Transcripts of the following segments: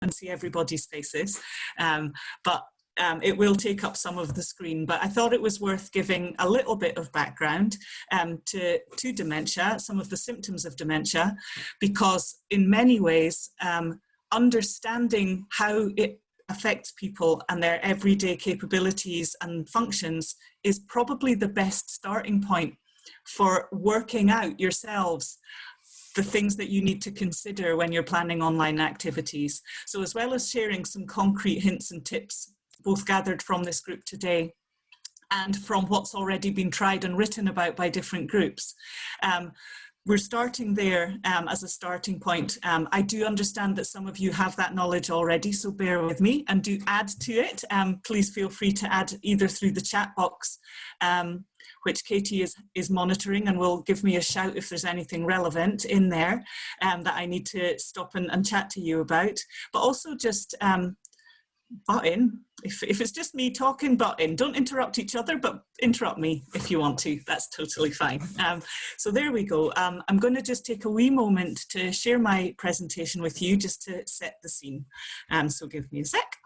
and see everybody's faces, but it will take up some of the screen. But I thought it was worth giving a little bit of background to dementia, some of the symptoms of dementia, because in many ways, understanding how it affects people and their everyday capabilities and functions is probably the best starting point for working out yourselves the things that you need to consider when you're planning online activities. So as well as sharing some concrete hints and tips, both gathered from this group today and from what's already been tried and written about by different groups, we're starting there as a starting point. I do understand that some of you have that knowledge already, so bear with me and do add to it. Please feel free to add either through the chat box, which Katie is monitoring, and will give me a shout if there's anything relevant in there that I need to stop and chat to you about. But also just butt in. If it's just me talking, butt in. Don't interrupt each other, but interrupt me if you want to. That's totally fine. So there we go. I'm going to just take a wee moment to share my presentation with you just to set the scene. So give me a sec.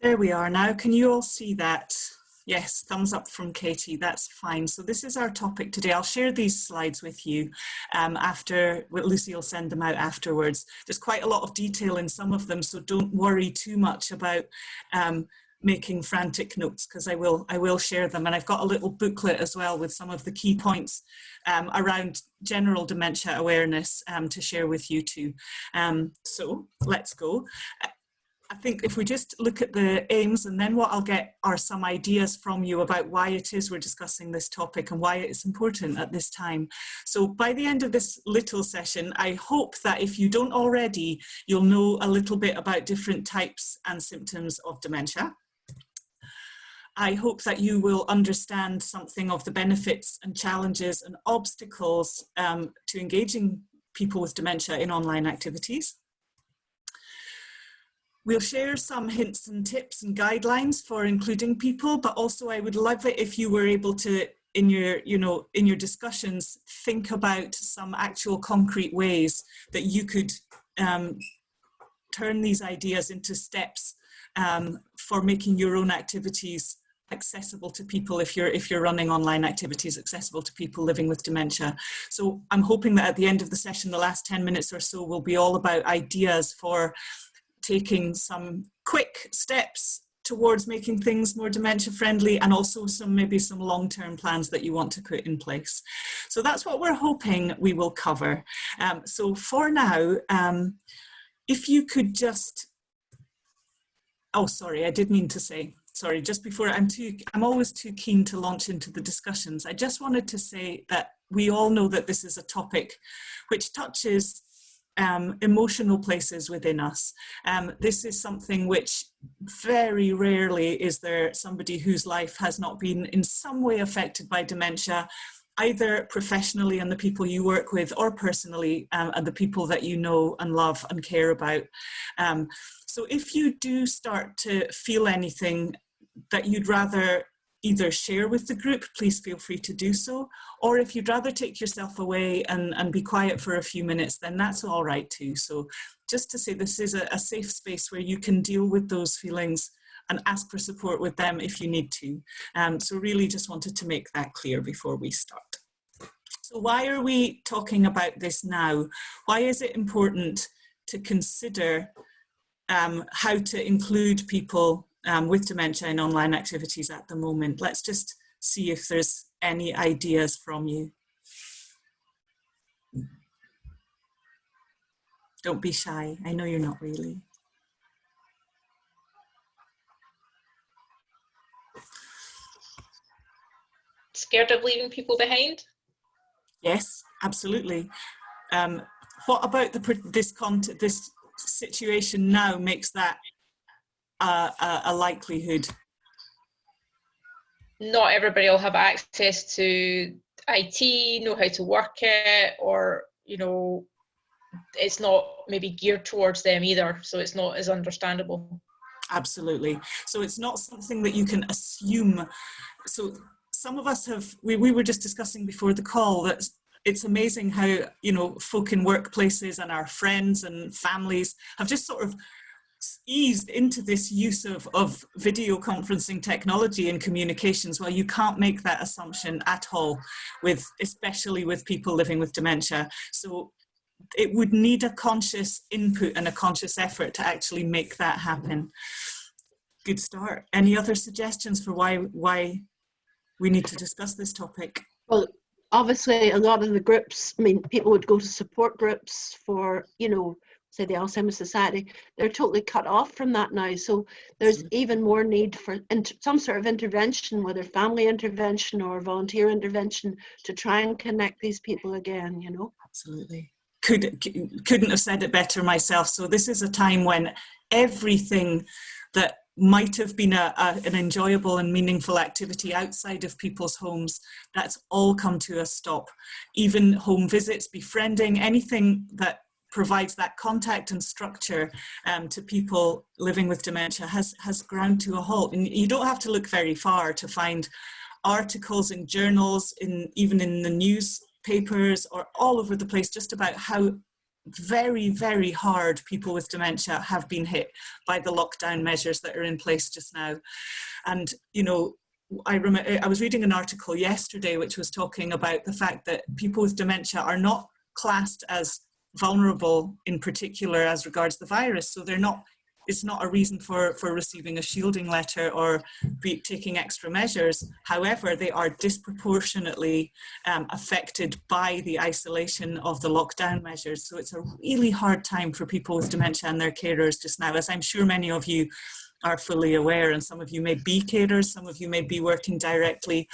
There we are now. Can you all see that? Yes, thumbs up from Katie, that's fine. So this is our topic today. I'll share these slides with you after, Lucy will send them out afterwards. There's quite a lot of detail in some of them, so don't worry too much about making frantic notes, because I will share them. And I've got a little booklet as well with some of the key points around general dementia awareness to share with you too. So let's go. I think if we just look at the aims, and then what I'll get are some ideas from you about why it is we're discussing this topic and why it's important at this time. So by the end of this little session, I hope that if you don't already, you'll know a little bit about different types and symptoms of dementia. I hope that you will understand something of the benefits and challenges and obstacles to engaging people with dementia in online activities. We'll share some hints and tips and guidelines for including people, but also I would love it if you were able to, in your discussions, think about some actual concrete ways that you could turn these ideas into steps for making your own activities accessible to people, if you're running online activities accessible to people living with dementia. So I'm hoping that at the end of the session, the last 10 minutes or so will be all about ideas for taking some quick steps towards making things more dementia friendly, and also maybe some long-term plans that you want to put in place. So that's what we're hoping we will cover. So for now, if you could just, oh sorry, I did mean to say, sorry, just before, I'm always too keen to launch into the discussions. I just wanted to say that we all know that this is a topic which touches emotional places within us. This is something which very rarely is there somebody whose life has not been in some way affected by dementia, either professionally and the people you work with, or personally and the people that you know and love and care about. So if you do start to feel anything that you'd rather either share with the group, please feel free to do so. Or if you'd rather take yourself away and be quiet for a few minutes, then that's all right too. So just to say, this is a safe space where you can deal with those feelings and ask for support with them if you need to. So really just wanted to make that clear before we start. So why are we talking about this now? Why is it important to consider how to include people with dementia in online activities at the moment? Let's just see if there's any ideas from you. Don't be shy. I know you're not really. Scared of leaving people behind? Yes, absolutely. What about this situation now makes that a likelihood? Not everybody will have access to IT, know how to work it, or, you know, it's not maybe geared towards them either, so it's not as understandable. Absolutely. So it's not something that you can assume. So some of us have, we were just discussing before the call that it's amazing how, you know, folk in workplaces and our friends and families have just sort of eased into this use of video conferencing technology in communications. Well, you can't make that assumption at all, especially with people living with dementia. So it would need a conscious input and a conscious effort to actually make that happen. Good start. Any other suggestions for why we need to discuss this topic? Well, obviously a lot of the groups, I mean, people would go to support groups for, you know, say the Alzheimer's Society, they're totally cut off from that now. So there's even more need for some sort of intervention, whether family intervention or volunteer intervention, to try and connect these people again, you know. Absolutely. Couldn't have said it better myself. So this is a time when everything that might have been an enjoyable and meaningful activity outside of people's homes, that's all come to a stop. Even home visits, befriending, anything that provides that contact and structure to people living with dementia has ground to a halt. And you don't have to look very far to find articles in journals, even in the newspapers or all over the place, just about how very, very hard people with dementia have been hit by the lockdown measures that are in place just now. And, you know, I was reading an article yesterday which was talking about the fact that people with dementia are not classed as vulnerable in particular as regards the virus. So it's not a reason for receiving a shielding letter or taking extra measures. However, they are disproportionately affected by the isolation of the lockdown measures. So it's a really hard time for people with dementia and their carers just now, as I'm sure many of you are fully aware, and some of you may be carers, some of you may be working directly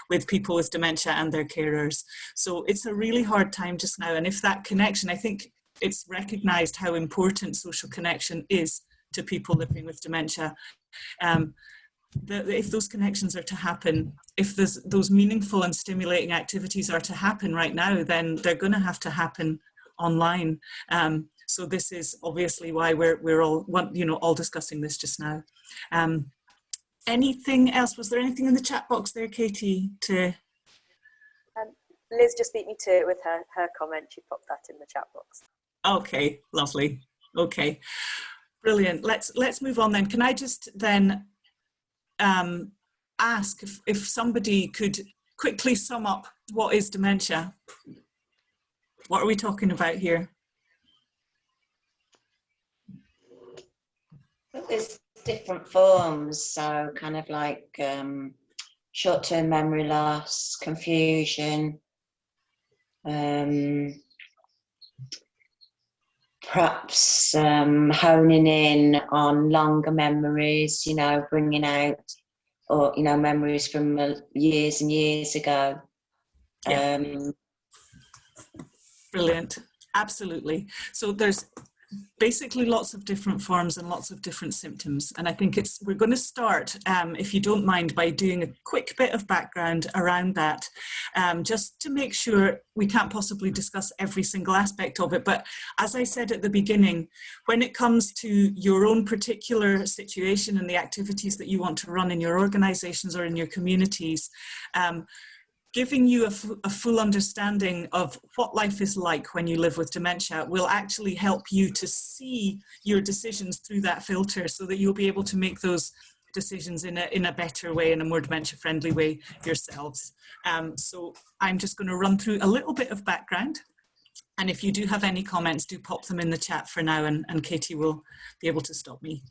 with people with dementia and their carers. So it's a really hard time just now. And if that connection, I think it's recognised how important social connection is to people living with dementia. If those connections are to happen, if those meaningful and stimulating activities are to happen right now, then they're going to have to happen online. So this is obviously why we're all discussing this just now. Anything else? Was there anything in the chat box there, Katie? Liz just beat me to it with her comment. She popped that in the chat box. Okay, lovely. Okay, brilliant. Let's move on then. Can I just then ask if somebody could quickly sum up what is dementia? What are we talking about here? There's different forms, so kind of like short-term memory loss, confusion, perhaps honing in on longer memories, you know, bringing out, or, you know, memories from years and years ago. Yeah. Brilliant. Absolutely. So there's basically lots of different forms and lots of different symptoms. And I think we're going to start, if you don't mind, by doing a quick bit of background around that, just to make sure we can't possibly discuss every single aspect of it. But as I said at the beginning, when it comes to your own particular situation and the activities that you want to run in your organizations or in your communities, giving you a full understanding of what life is like when you live with dementia will actually help you to see your decisions through that filter, so that you'll be able to make those decisions in a better way, in a more dementia-friendly way yourselves. So I'm just going to run through a little bit of background. And if you do have any comments, do pop them in the chat for now, and Katie will be able to stop me.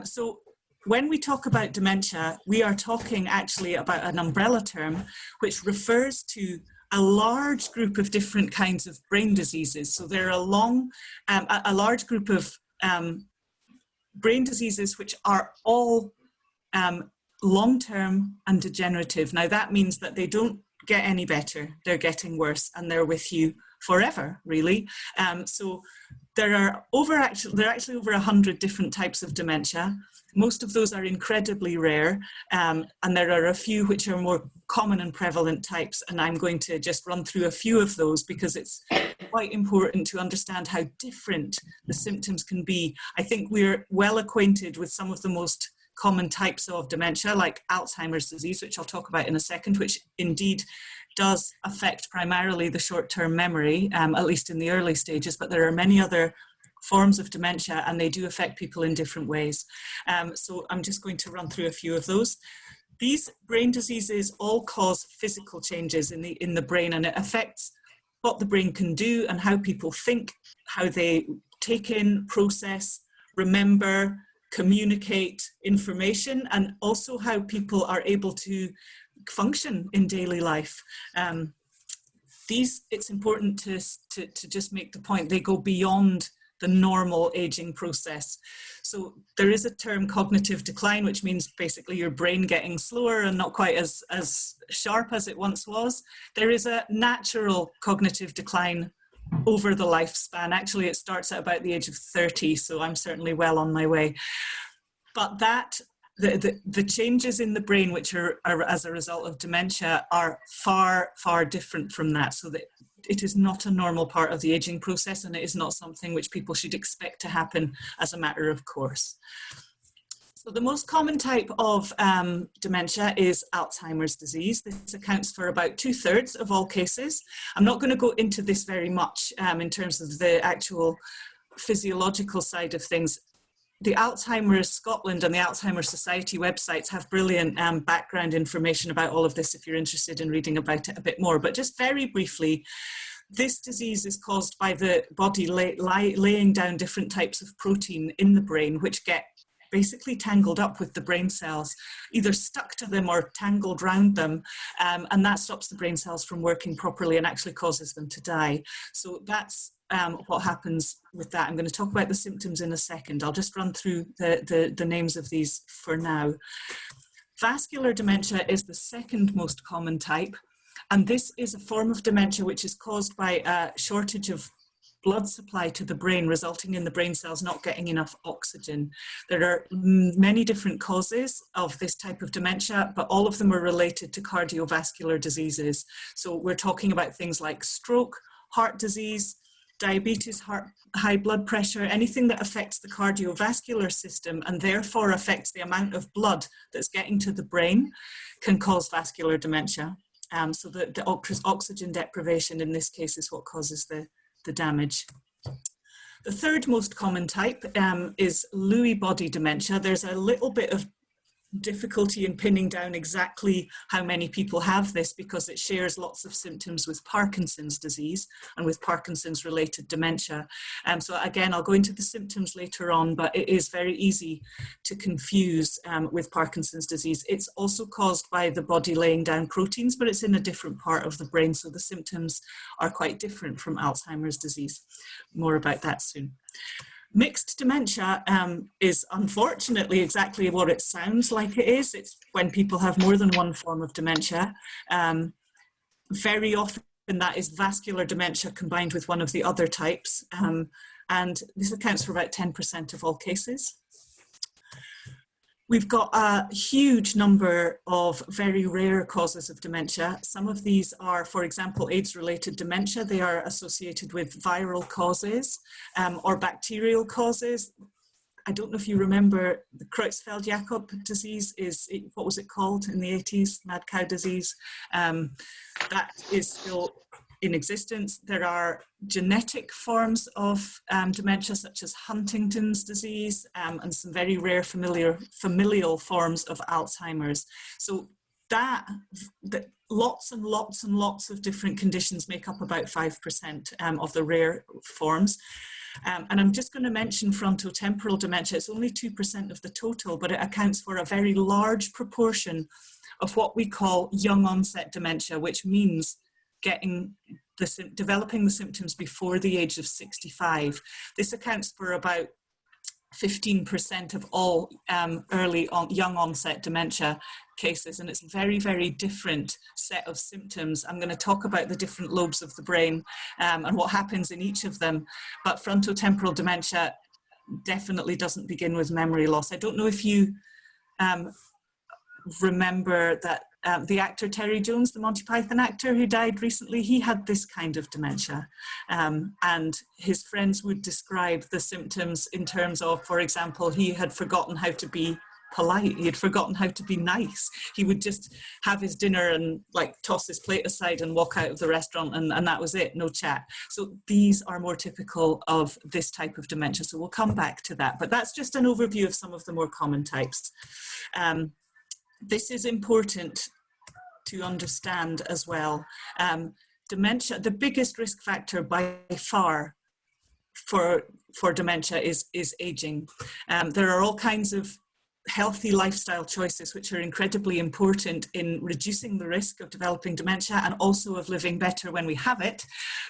So when we talk about dementia, we are talking actually about an umbrella term which refers to a large group of different kinds of brain diseases. So there are a large group of brain diseases which are all long-term and degenerative. Now that means that they don't get any better, they're getting worse, and they're with you forever, really. So There are actually over 100 different types of dementia. Most of those are incredibly rare, and there are a few which are more common and prevalent types, and I'm going to just run through a few of those because it's quite important to understand how different the symptoms can be. I think we're well acquainted with some of the most common types of dementia, like Alzheimer's disease, which I'll talk about in a second, which indeed does affect primarily the short-term memory, at least in the early stages, but there are many other forms of dementia and they do affect people in different ways. So I'm just going to run through a few of those. These brain diseases all cause physical changes in the brain, and it affects what the brain can do and how people think, how they take in, process, remember, communicate information, and also how people are able to function in daily life. It's important to just make the point, they go beyond the normal aging process. So there is a term, cognitive decline, which means basically your brain getting slower and not quite as sharp as it once was. There is a natural cognitive decline over the lifespan. Actually, it starts at about the age of 30, so I'm certainly well on my way. But the changes in the brain, which are as a result of dementia, are far, far different from that. So that it is not a normal part of the aging process, and it is not something which people should expect to happen as a matter of course. So the most common type of dementia is Alzheimer's disease. This accounts for about 2/3 of all cases. I'm not going to go into this very much in terms of the actual physiological side of things. The Alzheimer's Scotland and the Alzheimer's Society websites have brilliant background information about all of this if you're interested in reading about it a bit more. But just very briefly, this disease is caused by the body laying down different types of protein in the brain, which get basically tangled up with the brain cells, either stuck to them or tangled round them, and that stops the brain cells from working properly and actually causes them to die. So that's what happens with that. I'm going to talk about the symptoms in a second. I'll just run through the names of these for now. Vascular dementia is the second most common type, and this is a form of dementia which is caused by a shortage of blood supply to the brain, resulting in the brain cells not getting enough oxygen. There are many different causes of this type of dementia, but all of them are related to cardiovascular diseases. So we're talking about things like stroke, heart disease, diabetes, high blood pressure, anything that affects the cardiovascular system and therefore affects the amount of blood that's getting to the brain can cause vascular dementia. So the oxygen deprivation in this case is what causes the damage. The third most common type is Lewy body dementia. There's a little bit of difficulty in pinning down exactly how many people have this because it shares lots of symptoms with Parkinson's disease and with Parkinson's related dementia. So again, I'll go into the symptoms later on, but it is very easy to confuse with Parkinson's disease. It's also caused by the body laying down proteins, but it's in a different part of the brain, so the symptoms are quite different from Alzheimer's disease. More about that soon. Mixed dementia is unfortunately exactly what it sounds like it is. It's when people have more than one form of dementia. Very often that is vascular dementia combined with one of the other types. And this accounts for about 10% of all cases. We've got a huge number of very rare causes of dementia. Some of these are, for example, AIDS-related dementia. They are associated with viral causes or bacterial causes. I don't know if you remember the Creutzfeldt-Jakob disease what was it called in the 80s? Mad cow disease. That is still in existence. There are genetic forms of dementia such as Huntington's disease and some very rare familial forms of Alzheimer's. So that lots and lots and lots of different conditions make up about 5% of the rare forms. And I'm just going to mention frontotemporal dementia. It's only 2% of the total, but it accounts for a very large proportion of what we call young onset dementia, which means developing the symptoms before the age of 65. This accounts for about 15% of all young onset dementia cases, and it's a very, very different set of symptoms. I'm going to talk about the different lobes of the brain and what happens in each of them, but frontotemporal dementia definitely doesn't begin with memory loss. I don't know if you remember that the actor Terry Jones, the Monty Python actor who died recently, he had this kind of dementia, and his friends would describe the symptoms in terms of, for example, he had forgotten how to be polite, he had forgotten how to be nice. He would just have his dinner and like toss his plate aside and walk out of the restaurant, and that was it, no chat. So these are more typical of this type of dementia, so we'll come back to that, but that's just an overview of some of the more common types. This is important to understand as well. Dementia, the biggest risk factor by far for dementia is aging. There are all kinds of healthy lifestyle choices which are incredibly important in reducing the risk of developing dementia and also of living better when we have it.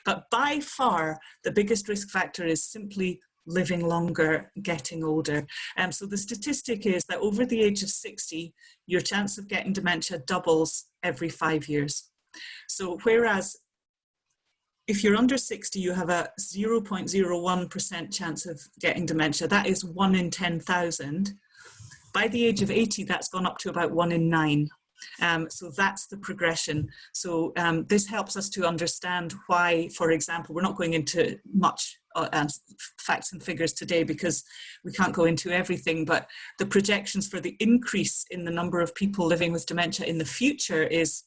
But by far, the biggest risk factor is simply living longer, getting older. So the statistic is that over the age of 60, your chance of getting dementia doubles every 5 years. So whereas if you're under 60, you have a 0.01% chance of getting dementia. That is 1 in 10,000. By the age of 80, that's gone up to about 1 in 9. So that's the progression. So this helps us to understand why, for example, we're not going into much facts and figures today because we can't go into everything, but the projections for the increase in the number of people living with dementia in the future is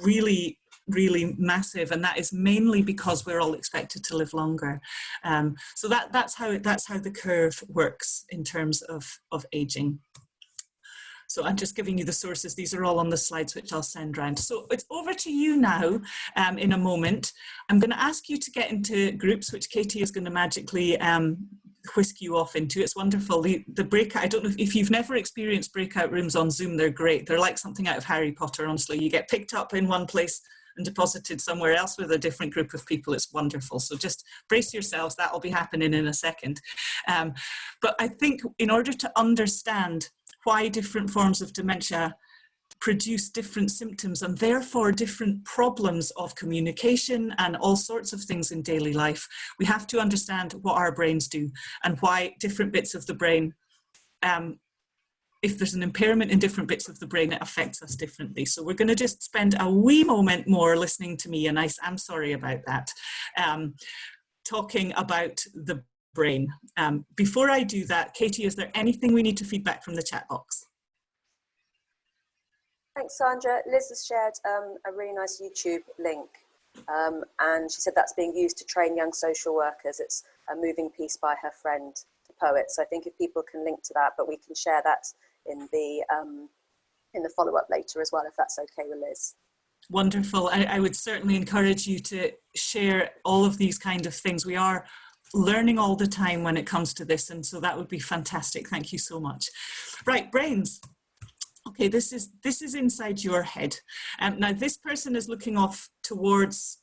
really, really massive, and that is mainly because we're all expected to live longer. So that's how the curve works in terms of aging. So I'm just giving you the sources. These are all on the slides, which I'll send round. So it's over to you now in a moment. I'm going to ask you to get into groups, which Katie is going to magically whisk you off into. It's wonderful. The breakout, I don't know if you've never experienced breakout rooms on Zoom, they're great. They're like something out of Harry Potter, honestly. You get picked up in one place and deposited somewhere else with a different group of people. It's wonderful. So just brace yourselves. That'll be happening in a second. But I think in order to understand why different forms of dementia produce different symptoms and therefore different problems of communication and all sorts of things in daily life, we have to understand what our brains do and why different bits of the brain, if there's an impairment in different bits of the brain, it affects us differently. So we're going to just spend a wee moment more listening to me, and I'm sorry about that, talking about the brain. Before I do that, Katie, is there anything we need to feedback from the chat box? Thanks, Sandra. Liz has shared a really nice YouTube link, and she said that's being used to train young social workers. It's a moving piece by her friend, the poet. So I think if people can link to that, but we can share that in the follow-up later as well, if that's okay with Liz. Wonderful. I would certainly encourage you to share all of these kind of things. We are learning all the time when it comes to this, and so that would be fantastic. Thank you so much. Right, brains. Okay, this is inside your head. Now this person is looking off towards,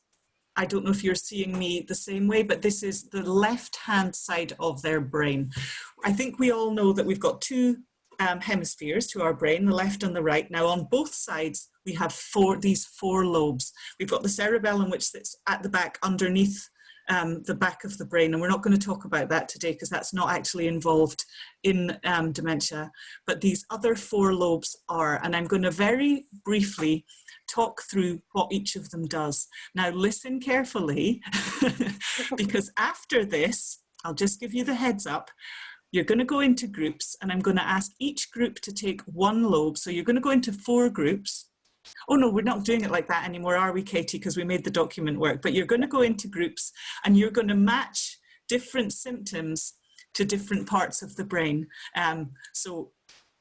I don't know if you're seeing me the same way, but this is the left-hand side of their brain. I think we all know that we've got two hemispheres to our brain, the left and the right. Now on both sides, we have these four lobes. We've got the cerebellum, which sits at the back underneath the back of the brain, and we're not going to talk about that today because that's not actually involved in dementia, but these other four lobes are, and I'm going to very briefly talk through what each of them does. Now listen carefully because after this, I'll just give you the heads up, you're going to go into groups, and I'm going to ask each group to take one lobe. So you're going to go into 4 groups. Oh no, we're not doing it like that anymore, are we, Katie? Because we made the document work. But you're going to go into groups and you're going to match different symptoms to different parts of the brain. So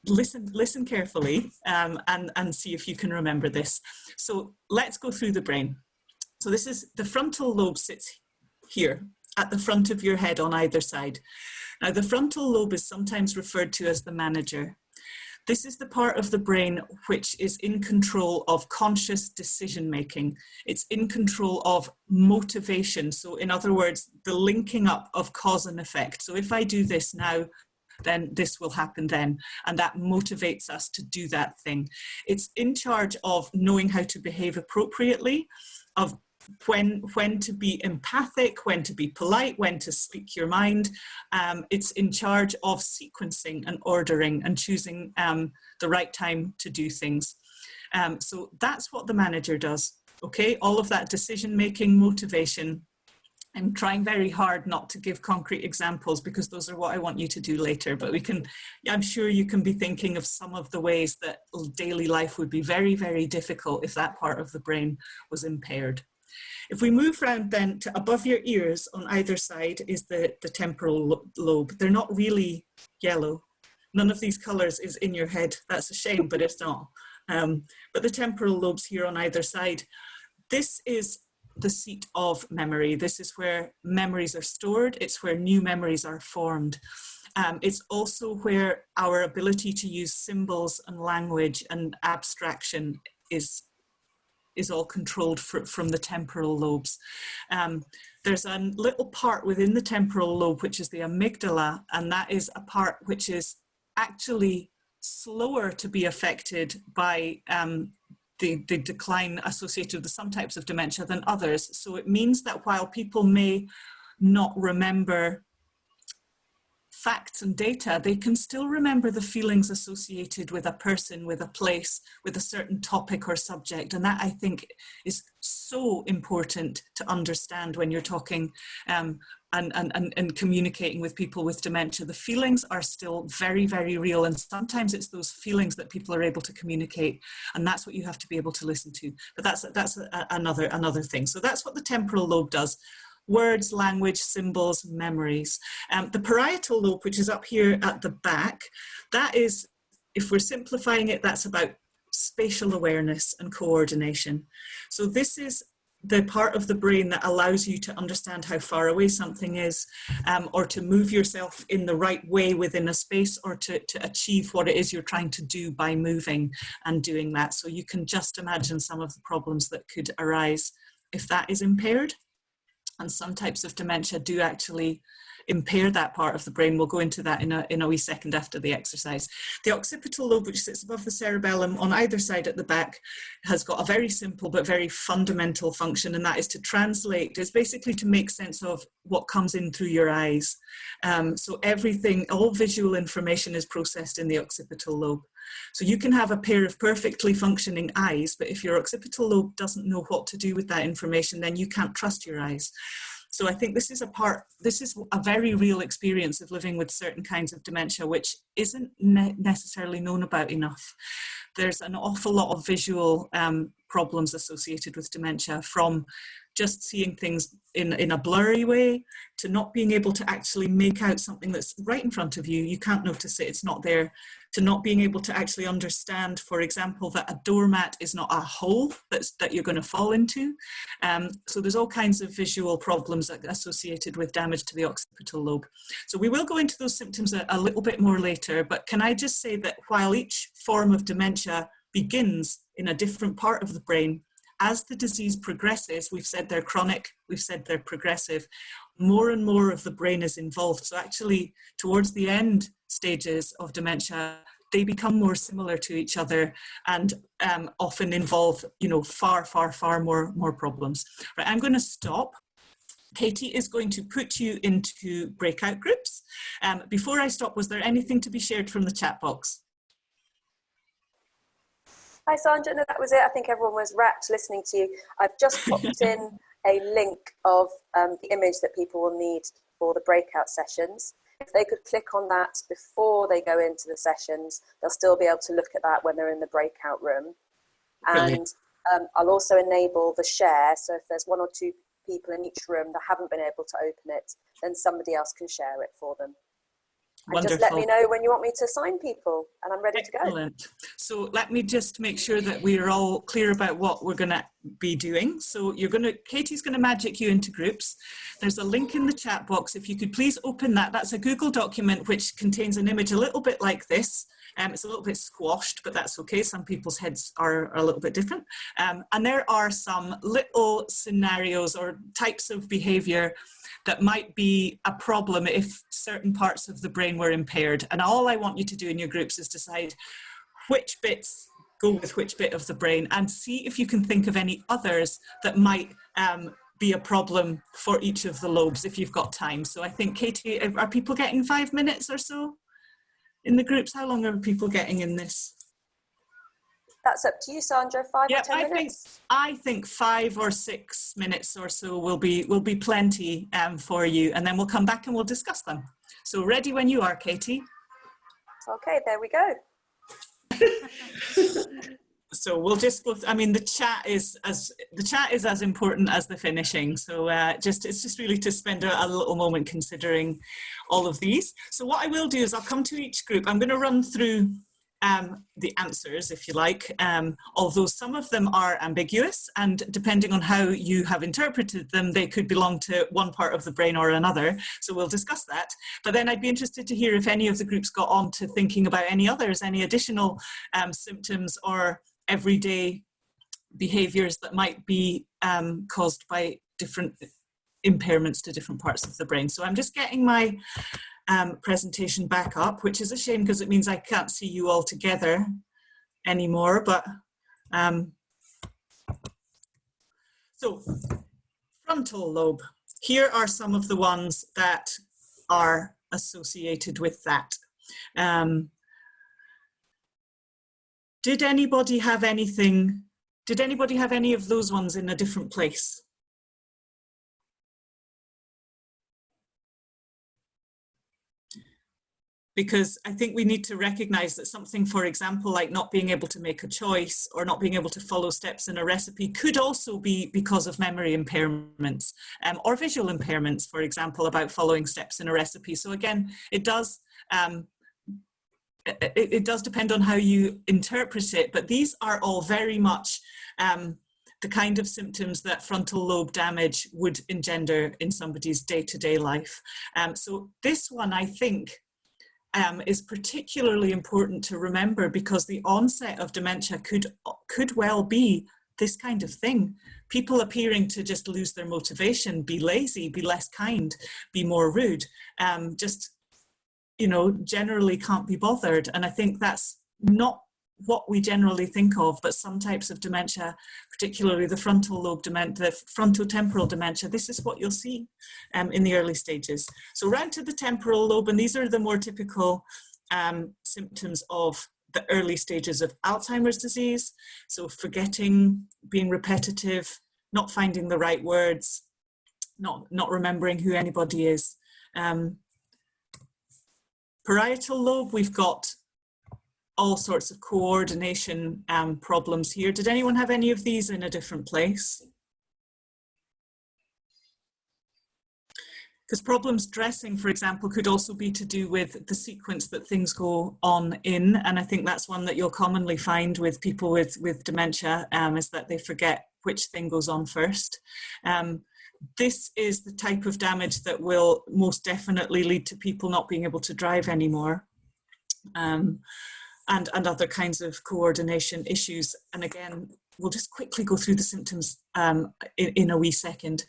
listen carefully and see if you can remember this. So let's go through the brain. So this is the frontal lobe sits here at the front of your head on either side. Now the frontal lobe is sometimes referred to as the manager. This is the part of the brain which is in control of conscious decision making. It's in control of motivation. So in other words, the linking up of cause and effect. So if I do this now, then this will happen then. And that motivates us to do that thing. It's in charge of knowing how to behave appropriately, of when to be empathic, when to be polite, when to speak your mind. It's in charge of sequencing and ordering and choosing the right time to do things. So that's what the manager does, okay? All of that decision-making, motivation. I'm trying very hard not to give concrete examples because those are what I want you to do later, but we can, I'm sure you can be thinking of some of the ways that daily life would be very, very difficult if that part of the brain was impaired. If we move round then to above your ears on either side is the temporal lobe. They're not really yellow. None of these colours is in your head. That's a shame, but it's not. But the temporal lobes here on either side, this is the seat of memory. This is where memories are stored. It's where new memories are formed. It's also where our ability to use symbols and language and abstraction is all controlled from the temporal lobes. There's a little part within the temporal lobe, which is the amygdala, and that is a part which is actually slower to be affected by the decline associated with some types of dementia than others. So it means that while people may not remember facts and data, they can still remember the feelings associated with a person, with a place, with a certain topic or subject. And that, I think, is so important to understand when you're talking and communicating with people with dementia. The feelings are still very, very real. And sometimes it's those feelings that people are able to communicate. And that's what you have to be able to listen to. But that's another thing. So that's what the temporal lobe does. Words, language, symbols, memories. The parietal lobe, which is up here at the back, that is, if we're simplifying it, that's about spatial awareness and coordination. So this is the part of the brain that allows you to understand how far away something is, or to move yourself in the right way within a space, or to achieve what it is you're trying to do by moving and doing that. So you can just imagine some of the problems that could arise if that is impaired. And some types of dementia do actually impair that part of the brain. We'll go into that in a wee second after the exercise. The occipital lobe, which sits above the cerebellum on either side at the back, has got a very simple but very fundamental function, and that is to translate. It's basically to make sense of what comes in through your eyes. So everything, all visual information is processed in the occipital lobe. So you can have a pair of perfectly functioning eyes, but if your occipital lobe doesn't know what to do with that information, then you can't trust your eyes. So I think this is a very real experience of living with certain kinds of dementia, which isn't necessarily known about enough. There's an awful lot of visual problems associated with dementia, from just seeing things in a blurry way to not being able to actually make out something that's right in front of you. You can't notice it, it's not there. To not being able to actually understand, for example, that a doormat is not a hole that you're going to fall into. So there's all kinds of visual problems associated with damage to the occipital lobe. So we will go into those symptoms a little bit more later, but can I just say that while each form of dementia begins in a different part of the brain, as the disease progresses, we've said they're chronic, we've said they're progressive, more and more of the brain is involved. So actually, towards the end stages of dementia, they become more similar to each other and often involve, far, far, far more problems. Right, I'm going to stop. Katie is going to put you into breakout groups. Before I stop, was there anything to be shared from the chat box? Hi Sandra, no, that was it. I think everyone was rapt listening to you. I've just popped in a link of the image that people will need for the breakout sessions. If they could click on that before they go into the sessions, they'll still be able to look at that when they're in the breakout room. Brilliant. And I'll also enable the share, so if there's 1 or 2 people in each room that haven't been able to open it, then somebody else can share it for them. And just let me know when you want me to assign people, and I'm ready to go. Excellent. So let me just make sure that we are all clear about what we're going to be doing. So Katie's going to magic you into groups. There's a link in the chat box. If you could please open that. That's a Google document which contains an image a little bit like this. It's a little bit squashed, but that's okay. Some people's heads are a little bit different. And there are some little scenarios or types of behavior that might be a problem if certain parts of the brain were impaired. And all I want you to do in your groups is decide which bits go with which bit of the brain, and see if you can think of any others that might be a problem for each of the lobes if you've got time. So I think, Katie, are people getting 5 minutes or so in the groups? How long are people getting in this? That's up to you, Sandra. 5 or 10 minutes? I think 5 or 6 minutes or so will be plenty for you, and then we'll come back and we'll discuss them. So ready when you are, Katie. Okay, there we go. So we'll just go. I mean, the chat is as important as the finishing. So it's just really to spend a little moment considering all of these. So what I will do is I'll come to each group. I'm going to run through the answers, if you like, although some of them are ambiguous, and depending on how you have interpreted them, they could belong to one part of the brain or another. So we'll discuss that. But then I'd be interested to hear if any of the groups got on to thinking about any others, any additional symptoms or everyday behaviors that might be caused by different impairments to different parts of the brain. So I'm just getting my presentation back up, which is a shame because it means I can't see you all together anymore. But so frontal lobe, here are some of the ones that are associated with that. Did anybody have anything? Did anybody have any of those ones in a different place? Because I think we need to recognize that something, for example, like not being able to make a choice or not being able to follow steps in a recipe could also be because of memory impairments or visual impairments, for example, about following steps in a recipe. So again, it does depend on how you interpret it, but these are all very much the kind of symptoms that frontal lobe damage would engender in somebody's day-to-day life. So this one, I think, is particularly important to remember because the onset of dementia could well be this kind of thing. People appearing to just lose their motivation, be lazy, be less kind, be more rude, just, you know, generally can't be bothered. And I think that's not what we generally think of, but some types of dementia, particularly the frontal lobe dementia, the frontotemporal dementia, this is what you'll see in the early stages. So round to the temporal lobe, and these are the more typical symptoms of the early stages of Alzheimer's disease. So forgetting, being repetitive, not finding the right words, not remembering who anybody is. Parietal lobe, we've got all sorts of coordination problems here. Did anyone have any of these in a different place? Because problems dressing, for example, could also be to do with the sequence that things go on in. And I think that's one that you'll commonly find with people with dementia, is that they forget which thing goes on first. This is the type of damage that will most definitely lead to people not being able to drive anymore. And other kinds of coordination issues. And again, we'll just quickly go through the symptoms in a wee second.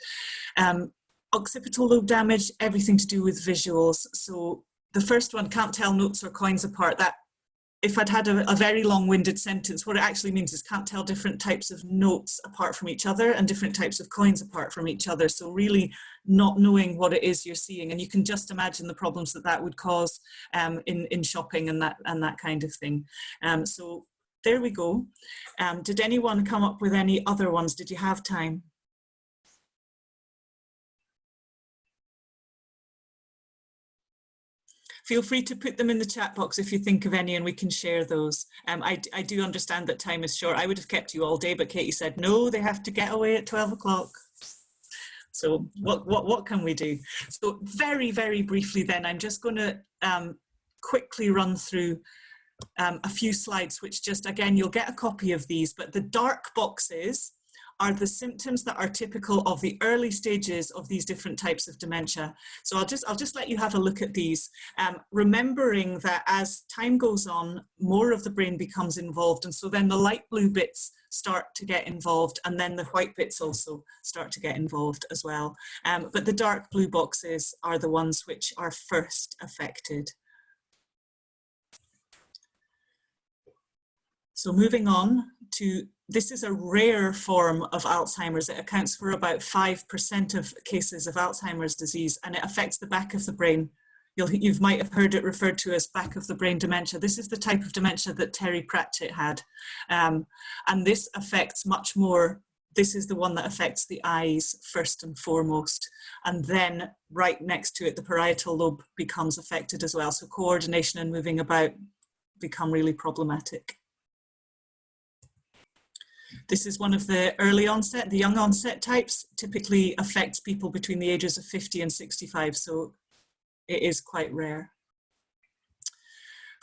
Occipital lobe damage, everything to do with visuals. So the first one, can't tell notes or coins apart. That, if I'd had a very long-winded sentence, what it actually means is can't tell different types of notes apart from each other and different types of coins apart from each other. So really not knowing what it is you're seeing. And you can just imagine the problems that would cause in shopping and that kind of thing. So there we go. Did anyone come up with any other ones? Did you have time? Feel free to put them in the chat box if you think of any and we can share those. I do understand that time is short. I would have kept you all day, but Katie said, no, they have to get away at 12 o'clock. So what can we do? So very, very briefly then, I'm just going to quickly run through a few slides, which just, again, you'll get a copy of these, but the dark boxes are the symptoms that are typical of the early stages of these different types of dementia. So I'll just let you have a look at these, remembering that as time goes on, more of the brain becomes involved, and so then the light blue bits start to get involved, and then the white bits also start to get involved as well. But the dark blue boxes are the ones which are first affected. So moving on to, this is a rare form of Alzheimer's. It accounts for about 5% of cases of Alzheimer's disease, and it affects the back of the brain. You might have heard it referred to as back of the brain dementia. This is the type of dementia that Terry Pratchett had. And this affects much more. This is the one that affects the eyes first and foremost. And then right next to it, the parietal lobe becomes affected as well. So coordination and moving about become really problematic. This is one of the early onset, the young onset types, typically affects people between the ages of 50 and 65, so it is quite rare.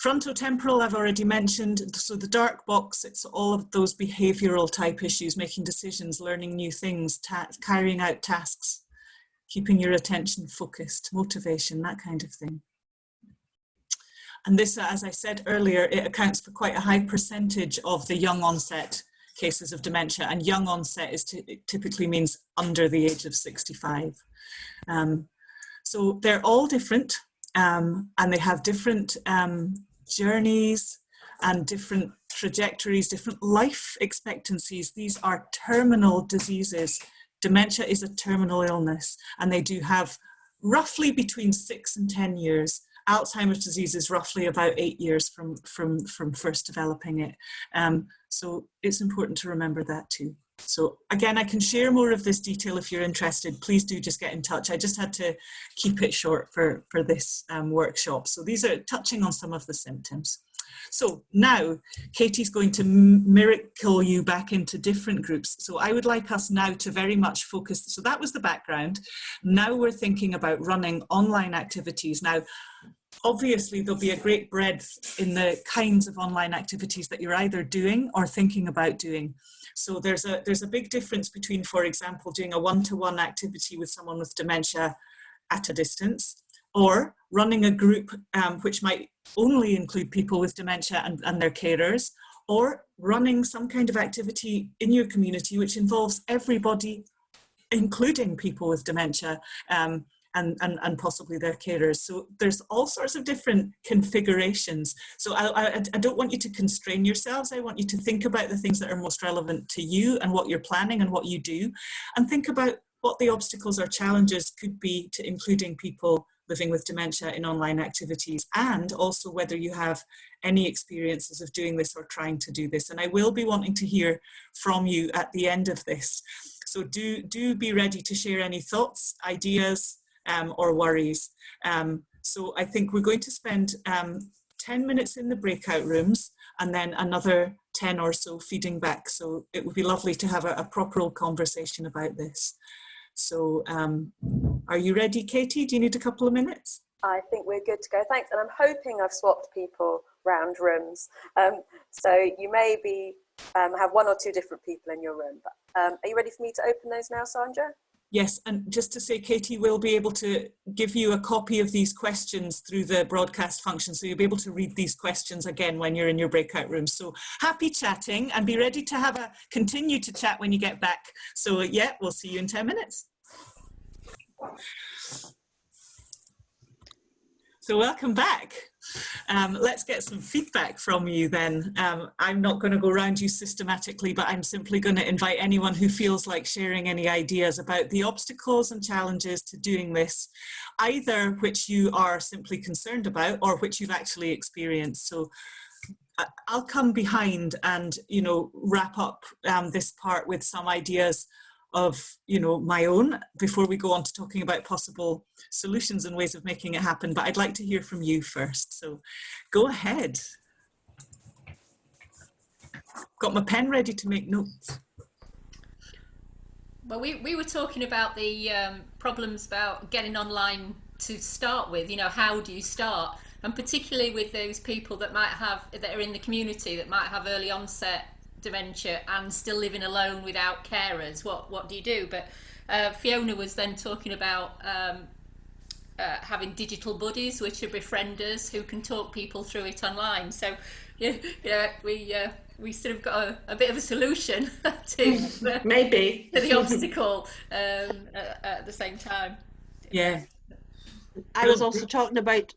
Frontotemporal, I've already mentioned, so the dark box, it's all of those behavioural type issues, making decisions, learning new things, carrying out tasks, keeping your attention focused, motivation, that kind of thing. And this, as I said earlier, it accounts for quite a high percentage of the young onset cases of dementia, and young onset is typically means under the age of 65. So they're all different, and they have different journeys and different trajectories, different life expectancies. These are terminal diseases. Dementia is a terminal illness, and they do have roughly between 6 and 10 years. Alzheimer's disease is roughly about 8 years from first developing it. So it's important to remember that too. So again, I can share more of this detail if you're interested. Please do just get in touch. I just had to keep it short for this workshop. So these are touching on some of the symptoms. So now Katie's going to miracle you back into different groups. So I would like us now to very much focus. So that was the background. Now we're thinking about running online activities. Now, obviously, there'll be a great breadth in the kinds of online activities that you're either doing or thinking about doing. So there's a big difference between, for example, doing a one-to-one activity with someone with dementia at a distance, or running a group which might only include people with dementia and their carers, or running some kind of activity in your community which involves everybody, including people with dementia, and possibly their carers. So there's all sorts of different configurations. So I don't want you to constrain yourselves. I want you to think about the things that are most relevant to you and what you're planning and what you do, and think about what the obstacles or challenges could be to including people living with dementia in online activities, and also whether you have any experiences of doing this or trying to do this. And I will be wanting to hear from you at the end of this. So do be ready to share any thoughts, ideas, or worries. So I think we're going to spend 10 minutes in the breakout rooms and then another 10 or so feeding back. So it would be lovely to have a proper conversation about this. So are you ready, Katie? Do you need a couple of minutes? I think we're good to go. Thanks. And I'm hoping I've swapped people round rooms. So you maybe have one or two different people in your room. But, are you ready for me to open those now, Sandra? Yes, and just to say, Katie will be able to give you a copy of these questions through the broadcast function, so you'll be able to read these questions again when you're in your breakout room. So happy chatting, and be ready to continue to chat when you get back. So yeah, we'll see you in 10 minutes. So welcome back. Let's get some feedback from you then. I'm not going to go around you systematically, but I'm simply going to invite anyone who feels like sharing any ideas about the obstacles and challenges to doing this, either which you are simply concerned about or which you've actually experienced. So I'll come behind and, wrap up this part with some ideas of, my own before we go on to talking about possible solutions and ways of making it happen. But I'd like to hear from you first. So go ahead. Got my pen ready to make notes. Well, we were talking about the problems about getting online to start with, how do you start? And particularly with those people that are in the community that might have early onset dementia and still living alone without carers? What do you do? But Fiona was then talking about having digital buddies, which are befrienders who can talk people through it online. So we sort of got a bit of a solution to maybe to the obstacle at the same time. Yeah. I was also talking about,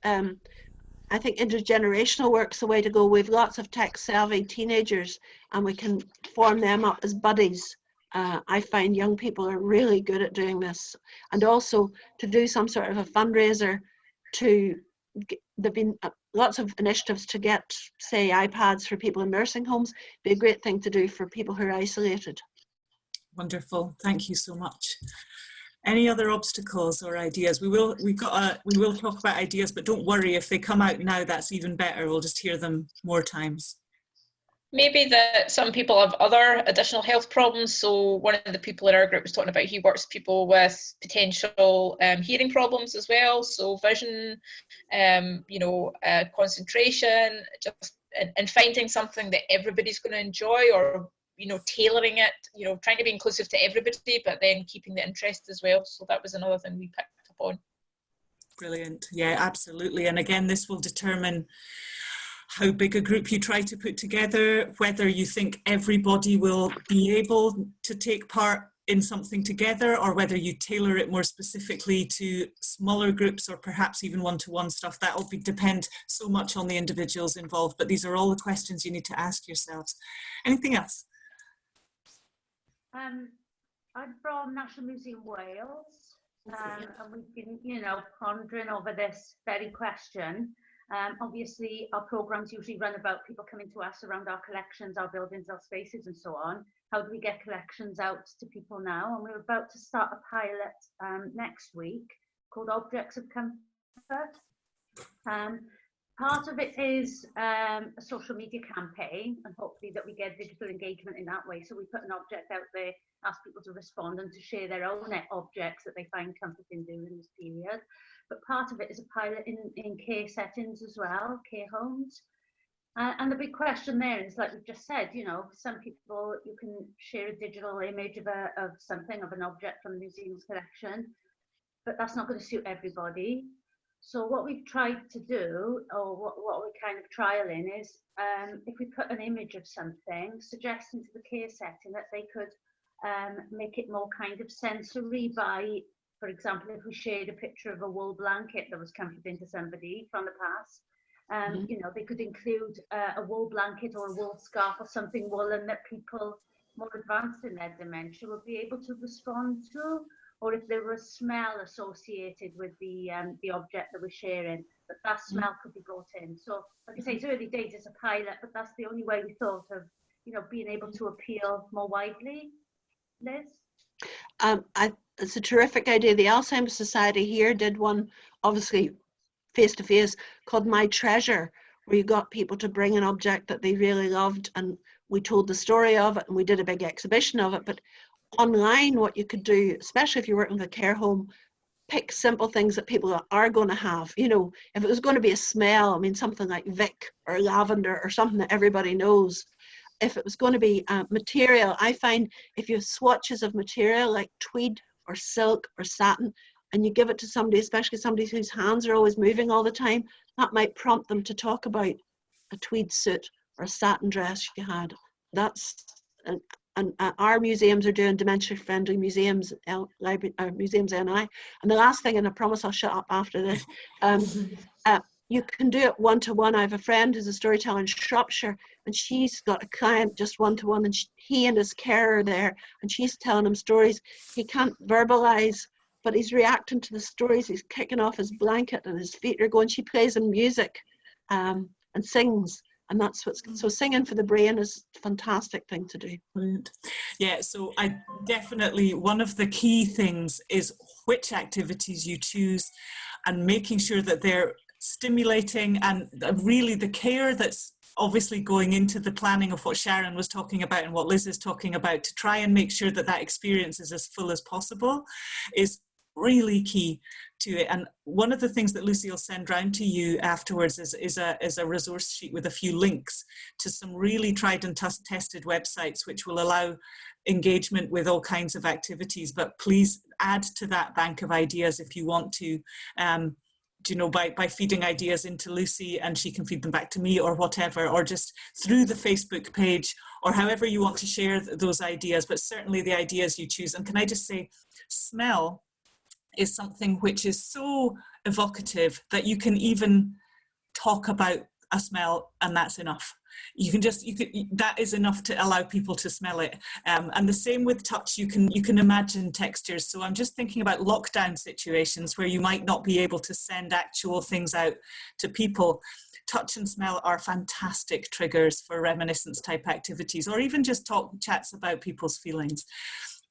I think intergenerational work's the way to go. We've lots of tech-savvy teenagers, and we can form them up as buddies. I find young people are really good at doing this, and also to do some sort of a fundraiser. There've been lots of initiatives to get, say, iPads for people in nursing homes. Be a great thing to do for people who are isolated. Wonderful, thank you so much. Any other obstacles or ideas? We will talk about ideas, but don't worry, if they come out now, that's even better. We'll just hear them more times. Maybe that some people have other additional health problems. So one of the people in our group was talking about, he works with people with potential hearing problems as well. So vision, concentration, just and finding something that everybody's going to enjoy, or tailoring it, trying to be inclusive to everybody, but then keeping the interest as well. So that was another thing we picked up on. Brilliant. Yeah, absolutely. And again, this will determine how big a group you try to put together, whether you think everybody will be able to take part in something together, or whether you tailor it more specifically to smaller groups, or perhaps even one-to-one stuff. That will depend so much on the individuals involved, but these are all the questions you need to ask yourselves. Anything else? I'm from National Museum Wales, and we've been, pondering over this very question. Obviously, our programs usually run about people coming to us around our collections, our buildings, our spaces, and so on. How do we get collections out to people now? And we're about to start a pilot next week called Objects of Comfort. Part of it is a social media campaign, and hopefully that we get digital engagement in that way. So we put an object out there, ask people to respond and to share their own objects that they find comforting during this period. But part of it is a pilot in care settings as well, care homes. And the big question there is, like we've just said, some people, you can share a digital image of something, of an object from the museum's collection, but that's not going to suit everybody. So what we've tried to do, or what we're kind of trialing, is if we put an image of something, suggesting to the care setting that they could make it more kind of sensory by, for example, if we shared a picture of a wool blanket that was comforting to somebody from the past, they could include a wool blanket or a wool scarf or something woolen that people more advanced in their dementia would be able to respond to. Or if there was a smell associated with the object that we're sharing, that smell could be brought in. So, like I say, it's early days, it's a pilot, but that's the only way we thought of, being able to appeal more widely. Liz? It's a terrific idea. The Alzheimer's Society here did one, obviously face-to-face, called My Treasure, where you got people to bring an object that they really loved, and we told the story of it, and we did a big exhibition of it. But online, what you could do, especially if you're working with a care home, pick simple things that people are going to have. If it was going to be a smell, something like Vic or lavender or something that everybody knows. If it was going to be material, I find if you have swatches of material like tweed or silk or satin, and you give it to somebody, especially somebody whose hands are always moving all the time, that might prompt them to talk about a tweed suit or a satin dress you had. And our museums are doing dementia-friendly museums, museums NI. And the last thing, and I promise I'll shut up after this, you can do it one-to-one. I have a friend who's a storyteller in Shropshire, and she's got a client just one-to-one, and he and his carer are there, and she's telling him stories. He can't verbalize, but he's reacting to the stories. He's kicking off his blanket, and his feet are going. She plays him music and sings. And that's so singing for the brain is a fantastic thing to do. Brilliant. Yeah, so I definitely, one of the key things is which activities you choose and making sure that they're stimulating, and really the care that's obviously going into the planning of what Sharon was talking about and what Liz is talking about, to try and make sure that that experience is as full as possible, is really key. to it. And one of the things that Lucy will send round to you afterwards is a resource sheet with a few links to some really tried and tested websites, which will allow engagement with all kinds of activities. But please add to that bank of ideas if you want to, you know, by feeding ideas into Lucy, and she can feed them back to me or whatever, or just through the Facebook page, or however you want to share those ideas, but certainly the ideas you choose. And can I just say, smell is something which is so evocative that you can even talk about a smell and that's enough. That is enough to allow people to smell it. And the same with touch, you can imagine textures. So I'm just thinking about lockdown situations where you might not be able to send actual things out to people. Touch and smell are fantastic triggers for reminiscence type activities, or even just chats about people's feelings.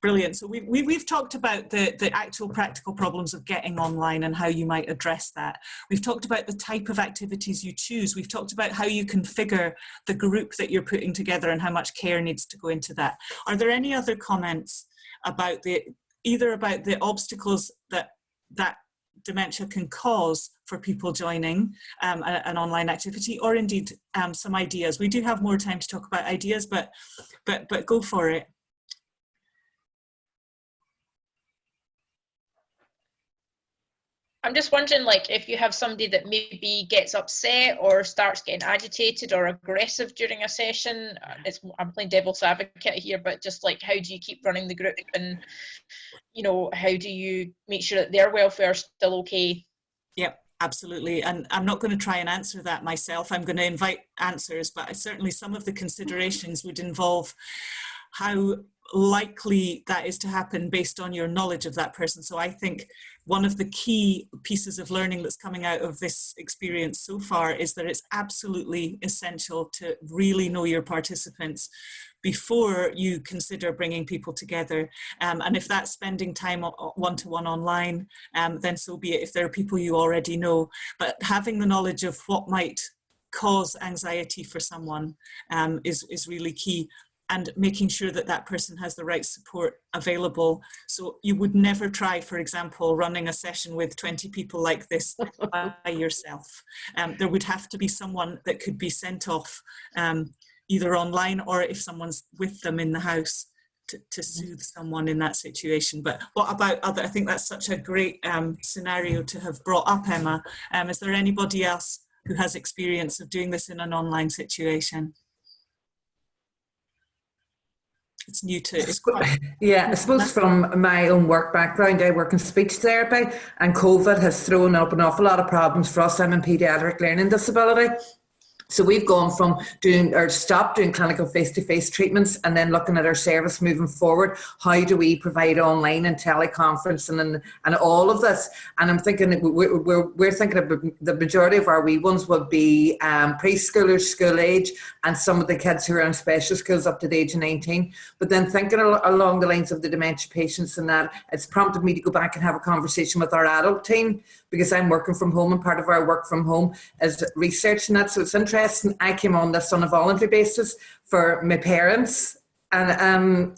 Brilliant. So we've talked about the actual practical problems of getting online and how you might address that. We've talked about the type of activities you choose. We've talked about how you configure the group that you're putting together and how much care needs to go into that. Are there any other comments about either about the obstacles that dementia can cause for people joining an online activity, or indeed some ideas? We do have more time to talk about ideas, but go for it. I'm just wondering, like, if you have somebody that maybe gets upset or starts getting agitated or aggressive during a session, I'm playing devil's advocate here, but just like, how do you keep running the group, and, you know, how do you make sure that their welfare is still okay? Yep, absolutely. And I'm not going to try and answer that myself. I'm going to invite answers, but certainly some of the considerations would involve how likely that is to happen based on your knowledge of that person. So I think one of the key pieces of learning that's coming out of this experience so far is that it's absolutely essential to really know your participants before you consider bringing people together. And if that's spending time one-to-one online, then so be it, if there are people you already know. But having the knowledge of what might cause anxiety for someone is really key. And making sure that that person has the right support available. So you would never try, for example, running a session with 20 people like this by yourself. There would have to be someone that could be sent off either online, or if someone's with them in the house, to soothe someone in that situation. But what about other, I think that's such a great scenario to have brought up, Emma. Is there anybody else who has experience of doing this in an online situation? It's new to it's quite. Yeah, I suppose from my own work background, I work in speech therapy, and COVID has thrown up an awful lot of problems for us. I'm in paediatric learning disability. So we've gone from stopped doing clinical face-to-face treatments, and then looking at our service moving forward. How do we provide online and teleconference and all of this? And I'm thinking we're thinking of the majority of our wee ones would be preschoolers, school age, and some of the kids who are in special schools up to the age of 19. But then thinking along the lines of the dementia patients and that, it's prompted me to go back and have a conversation with our adult team, because I'm working from home, and part of our work from home is research and that. So it's interesting. I came on this on a voluntary basis for my parents and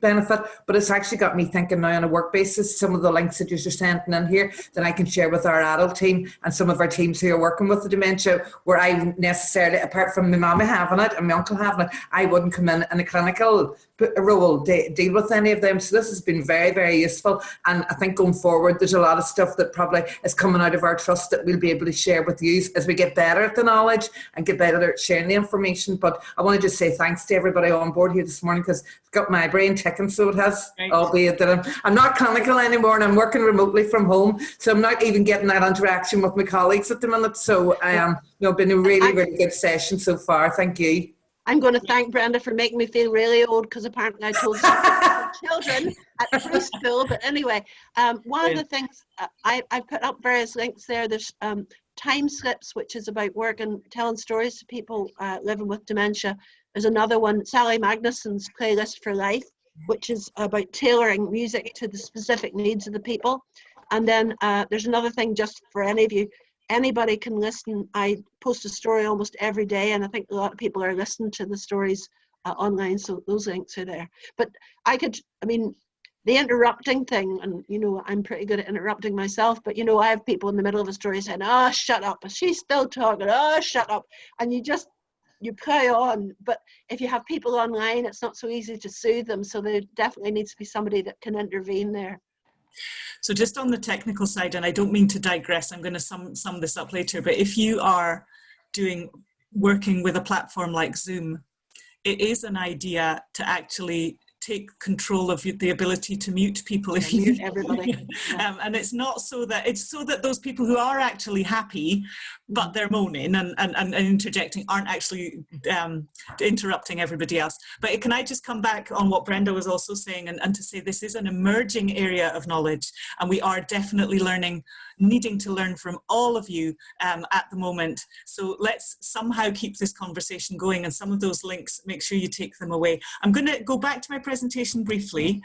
benefit, but it's actually got me thinking now on a work basis. Some of the links that you're sending in here that I can share with our adult team and some of our teams who are working with the dementia, where I necessarily, apart from my mama having it and my uncle having it, I wouldn't come in a clinical role to deal with any of them. So this has been very, very useful, and I think going forward there's a lot of stuff that probably is coming out of our trust that we'll be able to share with you as we get better at the knowledge and get better at sharing the information. But I want to just say thanks to everybody on board here this morning, because it's got my brain ticking, so it has. Right. Albeit that I'm not clinical anymore, and I'm working remotely from home, so I'm not even getting that interaction with my colleagues at the minute. So been a really, really good session so far. Thank you. I'm going to thank Brenda for making me feel really old, because apparently I told children at preschool. But anyway, one of the things I put up various links there. There's time slips, which is about work and telling stories to people living with dementia. There's another one, Sally Magnuson's Playlist for Life, which is about tailoring music to the specific needs of the people. And then there's another thing just for any of you. Anybody can listen. I post a story almost every day, and I think a lot of people are listening to the stories online, so those links are there. But the interrupting thing, and you know, I'm pretty good at interrupting myself, but you know, I have people in the middle of a story saying, "Oh, shut up," she's still talking, "Oh, shut up," and you carry on. But if you have people online, it's not so easy to soothe them, so there definitely needs to be somebody that can intervene there. So just on the technical side, and I don't mean to digress, I'm going to sum this up later, but if you are working with a platform like Zoom, it is an idea to actually take control of the ability to mute people if you mute everybody. And it's not so that those people who are actually happy but they're moaning and interjecting aren't actually interrupting everybody else. But can I just come back on what Brenda was also saying, and to say this is an emerging area of knowledge, and we are definitely needing to learn from all of you at the moment. So let's somehow keep this conversation going, and some of those links, make sure you take them away. I'm going to go back to my presentation briefly,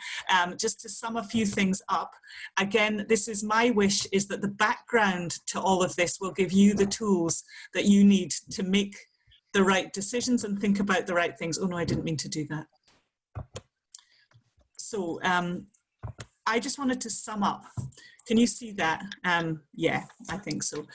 just to sum a few things up. Again, this is my wish, is that the background to all of this will give you the tools that you need to make the right decisions and think about the right things. Oh no, I didn't mean to do that. So I just wanted to sum up. Can you see that? Yeah, I think so.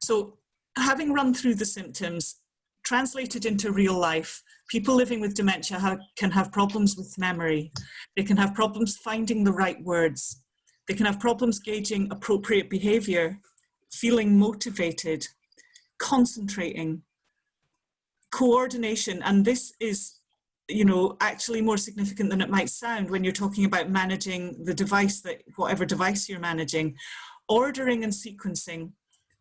So having run through the symptoms, translated into real life, people living with dementia can have problems with memory. They can have problems finding the right words. They can have problems gauging appropriate behavior, feeling motivated, concentrating, coordination, and this is, you know, actually more significant than it might sound when you're talking about managing the device, whatever device you're managing, ordering and sequencing,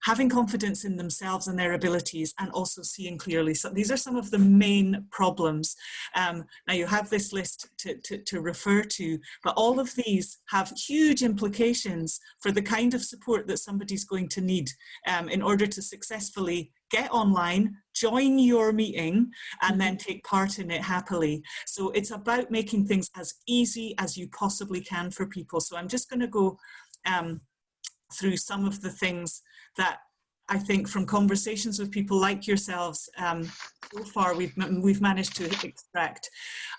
having confidence in themselves and their abilities, and also seeing clearly. So these are some of the main problems. Now you have this list to refer to, but all of these have huge implications for the kind of support that somebody's going to need in order to successfully get online, join your meeting, and then take part in it happily. So it's about making things as easy as you possibly can for people. So I'm just going to go through some of the things that I think from conversations with people like yourselves so far we've managed to extract.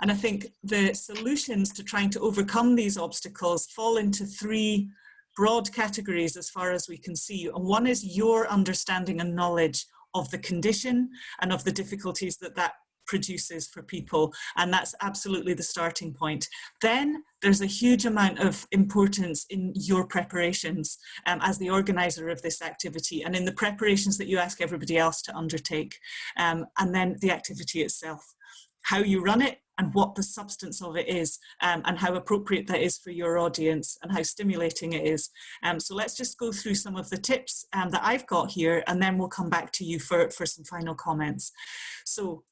And I think the solutions to trying to overcome these obstacles fall into three broad categories as far as we can see. And one is your understanding and knowledge of the condition and of the difficulties that produces for people, and that's absolutely the starting point. Then there's a huge amount of importance in your preparations as the organizer of this activity, and in the preparations that you ask everybody else to undertake, and then the activity itself, how you run it and what the substance of it is, and how appropriate that is for your audience and how stimulating it is. So let's just go through some of the tips that I've got here, and then we'll come back to you for some final comments. So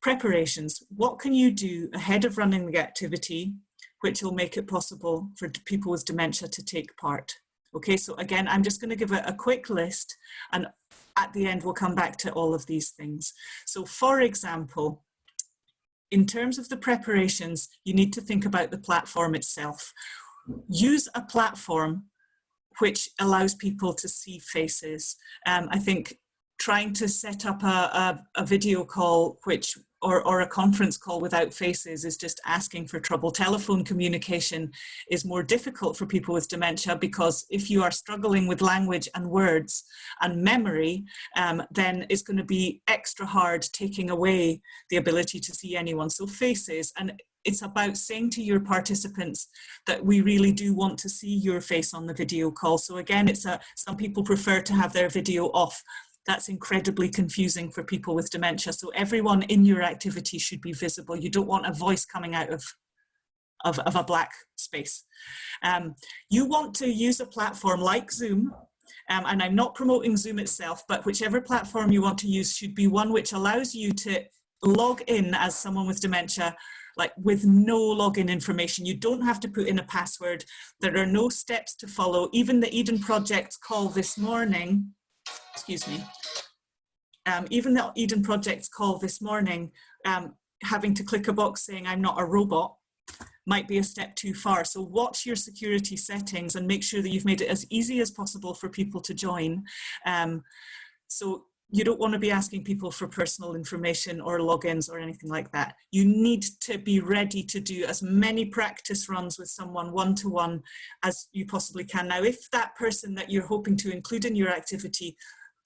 preparations, what can you do ahead of running the activity which will make it possible for people with dementia to take part? Okay, so again, I'm just going to give a quick list, and at the end we'll come back to all of these things. So for example, in terms of the preparations, you need to think about the platform itself. Use a platform which allows people to see faces. I think trying to set up a video call or a conference call without faces is just asking for trouble. Telephone communication is more difficult for people with dementia, because if you are struggling with language and words and memory, then it's going to be extra hard taking away the ability to see anyone. So faces, and it's about saying to your participants that we really do want to see your face on the video call. So again, some people prefer to have their video off. That's incredibly confusing for people with dementia. So everyone in your activity should be visible. You don't want a voice coming out of a black space. You want to use a platform like Zoom, and I'm not promoting Zoom itself, but whichever platform you want to use should be one which allows you to log in as someone with dementia, like with no login information. You don't have to put in a password. There are no steps to follow. Even the Eden Project's call this morning, excuse me, even the Eden Project's call this morning, having to click a box saying I'm not a robot might be a step too far. So watch your security settings and make sure that you've made it as easy as possible for people to join. So you don't want to be asking people for personal information or logins or anything like that. You need to be ready to do as many practice runs with someone one-to-one as you possibly can. Now, if that person that you're hoping to include in your activity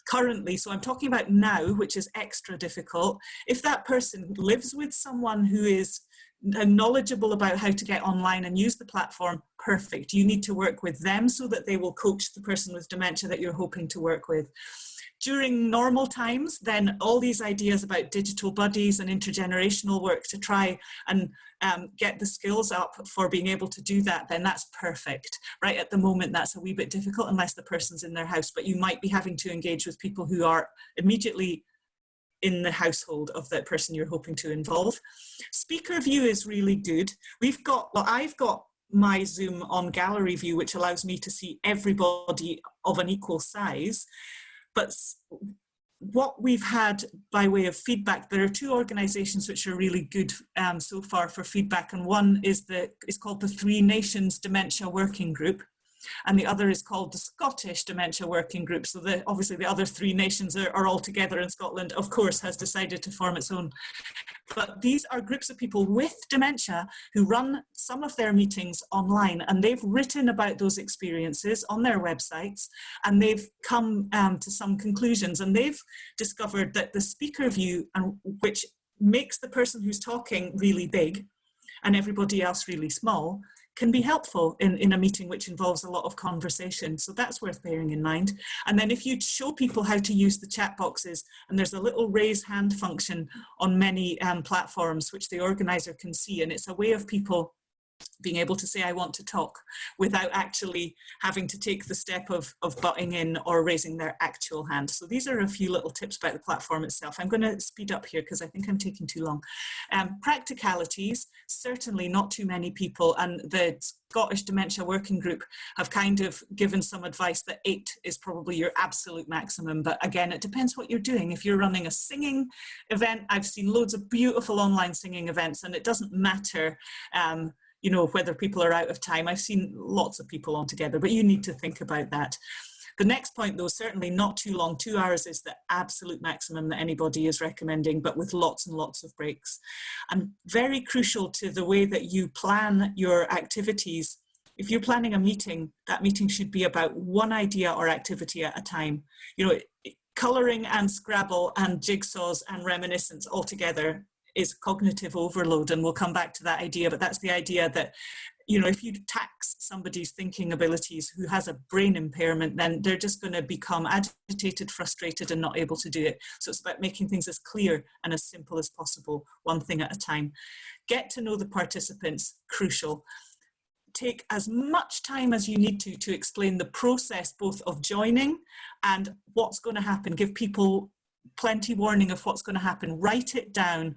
currently, so I'm talking about now, which is extra difficult, if that person lives with someone who is knowledgeable about how to get online and use the platform, perfect. You need to work with them so that they will coach the person with dementia that you're hoping to work with. During normal times, then all these ideas about digital buddies and intergenerational work to try and get the skills up for being able to do that, then that's perfect. Right at the moment, that's a wee bit difficult unless the person's in their house, but you might be having to engage with people who are immediately in the household of that person you're hoping to involve. Speaker view is really good. We've got, well, I've got my Zoom on gallery view, which allows me to see everybody of an equal size. But what we've had by way of feedback, there are two organisations which are really good so far for feedback, and one is called the Three Nations Dementia Working Group, and the other is called the Scottish Dementia Working Group. So obviously the other three nations are all together, and Scotland, of course, has decided to form its own. But these are groups of people with dementia who run some of their meetings online, and they've written about those experiences on their websites, and they've come to some conclusions, and they've discovered that the speaker view, which makes the person who's talking really big and everybody else really small, can be helpful in a meeting which involves a lot of conversation. So that's worth bearing in mind. And then if you show people how to use the chat boxes, and there's a little raise hand function on many platforms which the organizer can see, and it's a way of people being able to say, I want to talk, without actually having to take the step of butting in or raising their actual hand. So these are a few little tips about the platform itself. I'm going to speed up here because I think I'm taking too long. Practicalities, certainly not too many people, and the Scottish Dementia Working Group have kind of given some advice that 8 is probably your absolute maximum, but again, it depends what you're doing. If you're running a singing event, I've seen loads of beautiful online singing events, and it doesn't matter you know, whether people are out of time. I've seen lots of people on together, but you need to think about that. The next point, though, certainly not too long. 2 hours is the absolute maximum that anybody is recommending, but with lots and lots of breaks. And very crucial to the way that you plan your activities. If you're planning a meeting, that meeting should be about one idea or activity at a time. You know, colouring and Scrabble and jigsaws and reminiscence all together is cognitive overload, and we'll come back to that idea, but that's the idea that, you know, if you tax somebody's thinking abilities who has a brain impairment, then they're just going to become agitated, frustrated, and not able to do it. So it's about making things as clear and as simple as possible, one thing at a time. Get to know the participants, crucial. Take as much time as you need to explain the process both of joining and what's going to happen. Give people plenty warning of what's going to happen. Write it down.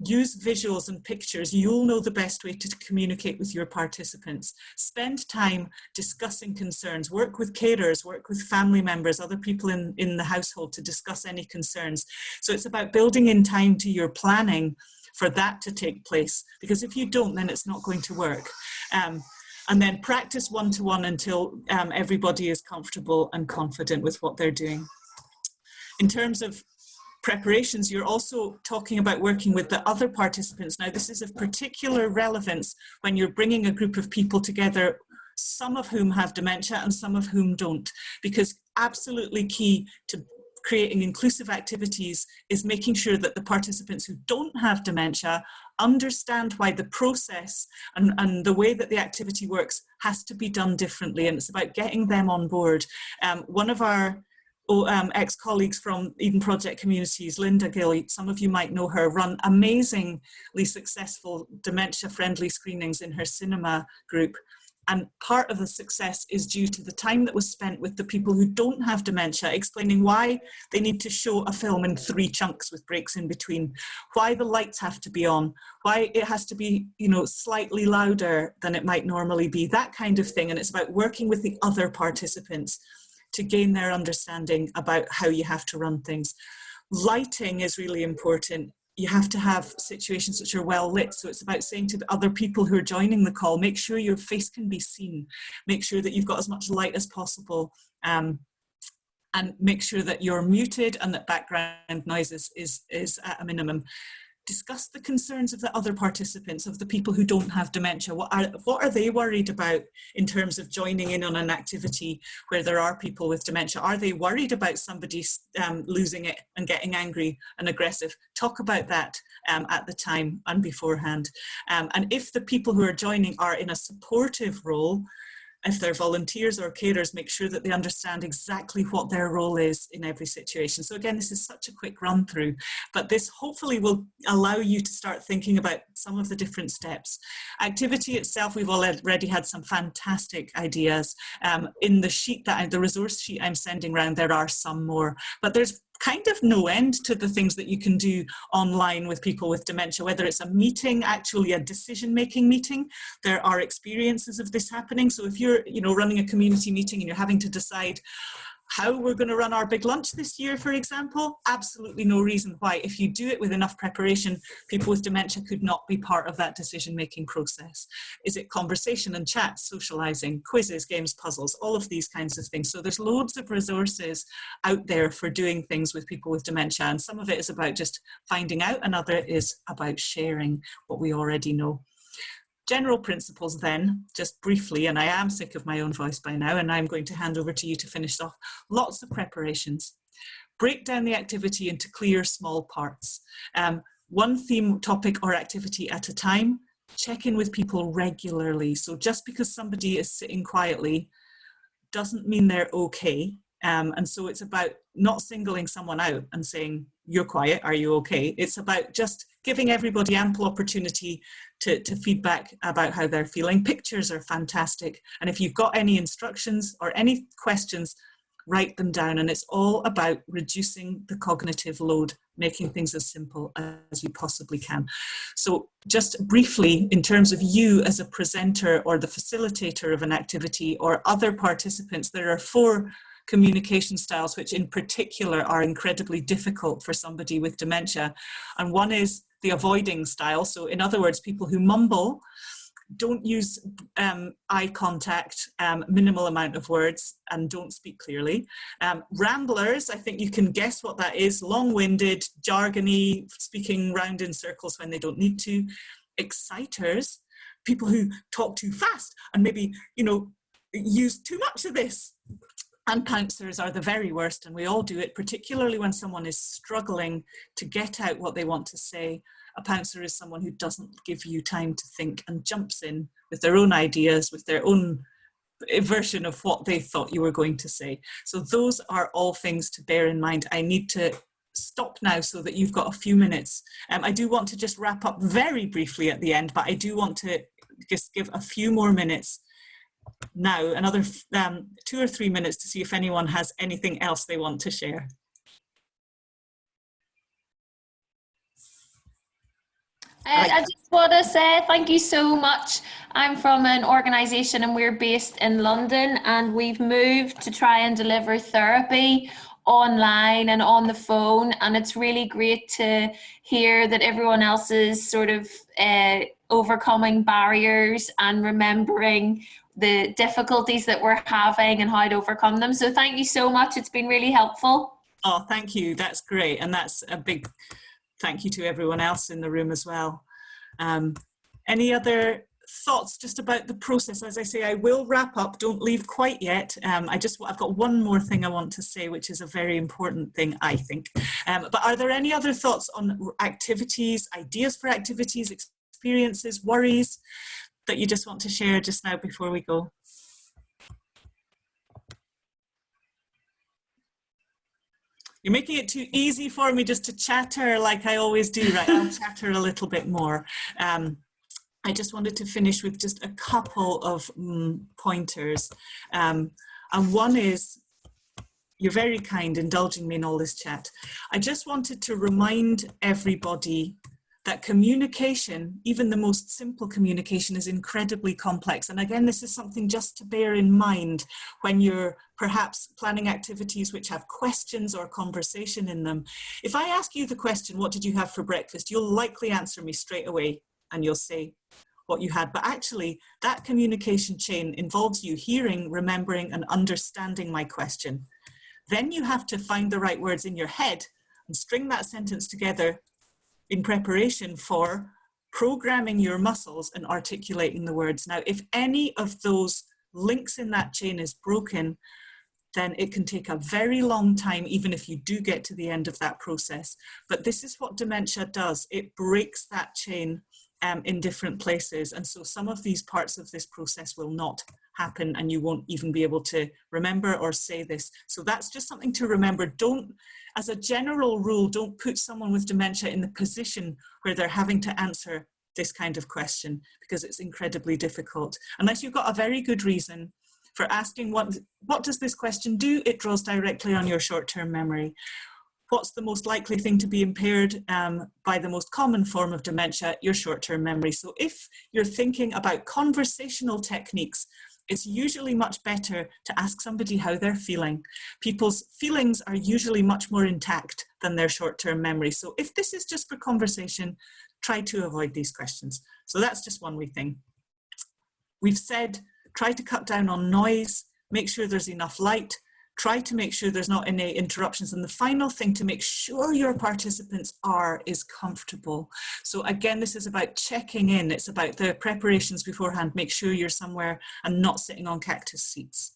Use visuals and pictures. You'll know the best way to communicate with your participants. Spend time discussing concerns. Work with carers, work with family members, other people in the household to discuss any concerns. So it's about building in time to your planning for that to take place, because if you don't, then it's not going to work. And then practice one-to-one until everybody is comfortable and confident with what they're doing. In terms of preparations, you're also talking about working with the other participants. Now, this is of particular relevance when you're bringing a group of people together, some of whom have dementia and some of whom don't, because absolutely key to creating inclusive activities is making sure that the participants who don't have dementia understand why the process and the way that the activity works has to be done differently, and it's about getting them on board. One of our ex-colleagues from Eden Project Communities, Linda Gill, some of you might know her, run amazingly successful dementia-friendly screenings in her cinema group. And part of the success is due to the time that was spent with the people who don't have dementia, explaining why they need to show a film in 3 chunks with breaks in between, why the lights have to be on, why it has to be, you know, slightly louder than it might normally be, that kind of thing. And it's about working with the other participants to gain their understanding about how you have to run things. Lighting is really important. You have to have situations which are well lit. So it's about saying to the other people who are joining the call, make sure your face can be seen. Make sure that you've got as much light as possible. and make sure that you're muted and that background noise is at a minimum. Discuss the concerns of the other participants, of the people who don't have dementia. What are they worried about in terms of joining in on an activity where there are people with dementia? Are they worried about somebody losing it and getting angry and aggressive? Talk about that at the time and beforehand. And if the people who are joining are in a supportive role, if they're volunteers or carers, make sure that they understand exactly what their role is in every situation. So again, this is such a quick run through, but this hopefully will allow you to start thinking about some of the different steps. Activity itself, we've already had some fantastic ideas. In the sheet, the resource sheet I'm sending around, there are some more, but there's kind of no end to the things that you can do online with people with dementia, whether it's a meeting, actually a decision-making meeting. There are experiences of this happening. So if you're, running a community meeting and you're having to decide how we're going to run our big lunch this year, for example, absolutely no reason why, if you do it with enough preparation, people with dementia could not be part of that decision-making process. Is it conversation and chat, socializing, quizzes, games, puzzles, all of these kinds of things. So there's loads of resources out there for doing things with people with dementia, and some of it is about just finding out, and other is about sharing what we already know. General principles then, just briefly, and I am sick of my own voice by now, and I'm going to hand over to you to finish off. Lots of preparations. Break down the activity into clear small parts. One theme, topic or activity at a time. Check in with people regularly. So just because somebody is sitting quietly doesn't mean they're okay. And so it's about not singling someone out and saying, you're quiet, are you okay? It's about just giving everybody ample opportunity to feedback about how they're feeling. Pictures are fantastic. And if you've got any instructions or any questions, write them down. And it's all about reducing the cognitive load, making things as simple as you possibly can. So just briefly, in terms of you as a presenter or the facilitator of an activity or other participants, there are 4 communication styles which in particular are incredibly difficult for somebody with dementia. And one is the avoiding style. So in other words, people who mumble, don't use eye contact, minimal amount of words, and don't speak clearly. Ramblers, I think you can guess what that is, long-winded, jargony, speaking round in circles when they don't need to. Exciters, people who talk too fast and maybe, use too much of this. And pouncers are the very worst, and we all do it, particularly when someone is struggling to get out what they want to say. A pouncer is someone who doesn't give you time to think and jumps in with their own ideas, with their own version of what they thought you were going to say. So those are all things to bear in mind. I need to stop now so that you've got a few minutes. I do want to just wrap up very briefly at the end, but I do want to just give a few more minutes now, another 2 or 3 minutes, to see if anyone has anything else they want to share. I just want to say thank you so much. I'm from an organisation and we're based in London, and we've moved to try and deliver therapy online and on the phone, and it's really great to hear that everyone else is sort of overcoming barriers and remembering the difficulties that we're having and how to overcome them. So thank you so much. It's been really helpful. Oh, thank you. That's great. And that's a big thank you to everyone else in the room as well. Any other thoughts just about the process? As I say, I will wrap up. Don't leave quite yet. I've got one more thing I want to say, which is a very important thing, I think. But are there any other thoughts on activities, ideas for activities, experiences, worries that you just want to share just now before we go? You're making it too easy for me just to chatter like I always do, right? I'll chatter a little bit more. I just wanted to finish with just a couple of pointers. And one is, you're very kind, indulging me in all this chat. I just wanted to remind everybody that communication, even the most simple communication, is incredibly complex. And again, this is something just to bear in mind when you're perhaps planning activities which have questions or conversation in them. If I ask you the question, what did you have for breakfast? You'll likely answer me straight away and you'll say what you had. But actually, that communication chain involves you hearing, remembering, and understanding my question. Then you have to find the right words in your head and string that sentence together in preparation for programming your muscles and articulating the words. Now, if any of those links in that chain is broken, then it can take a very long time, even if you do get to the end of that process. But this is what dementia does. It breaks that chain in different places. And so some of these parts of this process will not happen, and you won't even be able to remember or say this. So that's just something to remember. Don't, as a general rule, don't put someone with dementia in the position where they're having to answer this kind of question, because it's incredibly difficult. Unless you've got a very good reason for asking what does this question do, it draws directly on your short-term memory. What's the most likely thing to be impaired by the most common form of dementia? Your short-term memory. So if you're thinking about conversational techniques, it's usually much better to ask somebody how they're feeling. People's feelings are usually much more intact than their short-term memory. So if this is just for conversation, try to avoid these questions. So that's just one wee thing. We've said, try to cut down on noise, make sure there's enough light, try to make sure there's not any interruptions. And the final thing to make sure your participants is comfortable. So again, this is about checking in. It's about the preparations beforehand. Make sure you're somewhere and not sitting on cactus seats.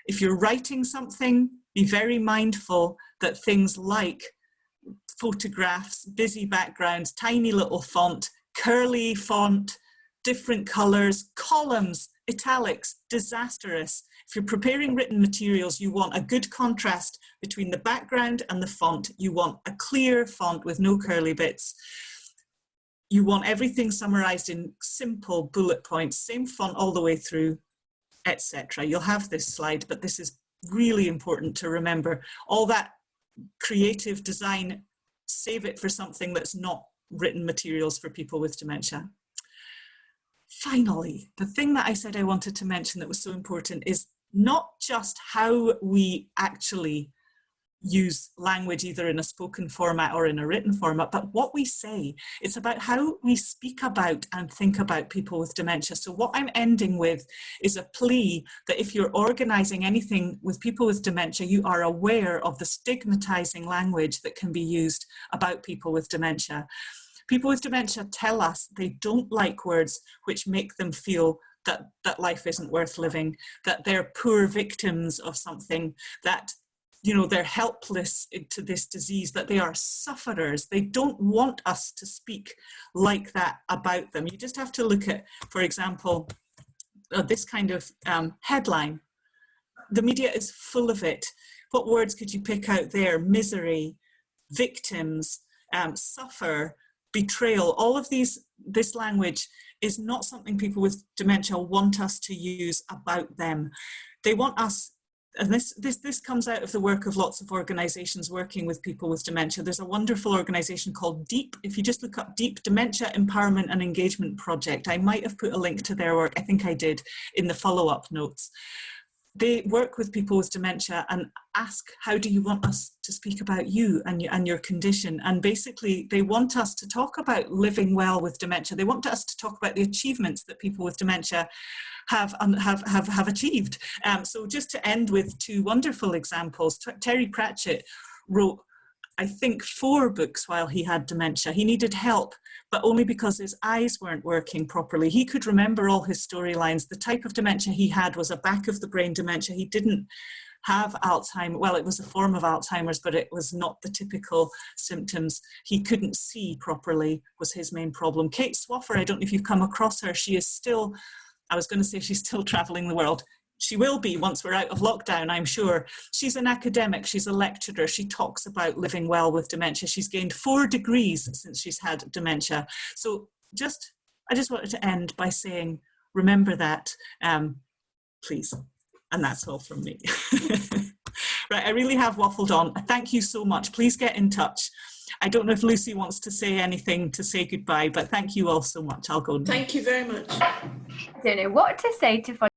If you're writing something, be very mindful that things like photographs, busy backgrounds, tiny little font, curly font, different colors, columns, italics, disastrous. If you're preparing written materials, you want a good contrast between the background and the font. You want a clear font with no curly bits. You want everything summarized in simple bullet points, same font all the way through, etc. You'll have this slide, but this is really important to remember. All that creative design, save it for something that's not written materials for people with dementia. Finally, the thing that I said I wanted to mention that was so important is not just how we actually use language either in a spoken format or in a written format, but what we say. It's about how we speak about and think about people with dementia. So what I'm ending with is a plea that if you're organising anything with people with dementia, you are aware of the stigmatising language that can be used about people with dementia. People with dementia tell us they don't like words which make them feel that life isn't worth living, that they're poor victims of something, that they're helpless to this disease, that they are sufferers. They don't want us to speak like that about them. You just have to look at, for example, this kind of headline. The media is full of it. What words could you pick out there? Misery, victims, suffer, betrayal. All of this language is not something people with dementia want us to use about them. They want us, and this comes out of the work of lots of organisations working with people with dementia. There's a wonderful organisation called DEEP. If you just look up DEEP, Dementia Empowerment and Engagement Project, I might have put a link to their work, I think I did, in the follow-up notes. They work with people with dementia and ask, how do you want us to speak about you and your condition? And basically, they want us to talk about living well with dementia. They want us to talk about the achievements that people with dementia have achieved. So just to end with two wonderful examples, Terry Pratchett wrote, I think, 4 books while he had dementia. He needed help, but only because his eyes weren't working properly. He could remember all his storylines. The type of dementia he had was a back of the brain dementia. He didn't have Alzheimer's. Well, it was a form of Alzheimer's, but it was not the typical symptoms. He couldn't see properly was his main problem. Kate Swaffer, I don't know if you've come across her. She is still, I was going to say she's still traveling the world. She will be once we're out of lockdown, I'm sure. She's an academic, she's a lecturer, she talks about living well with dementia. She's gained 4 degrees since she's had dementia. So I just wanted to end by saying, remember that, please. And that's all from me. Right, I really have waffled on. Thank you so much. Please get in touch. I don't know if Lucy wants to say anything to say goodbye, but thank you all so much. I'll go now. Thank you very much. I don't know what to say to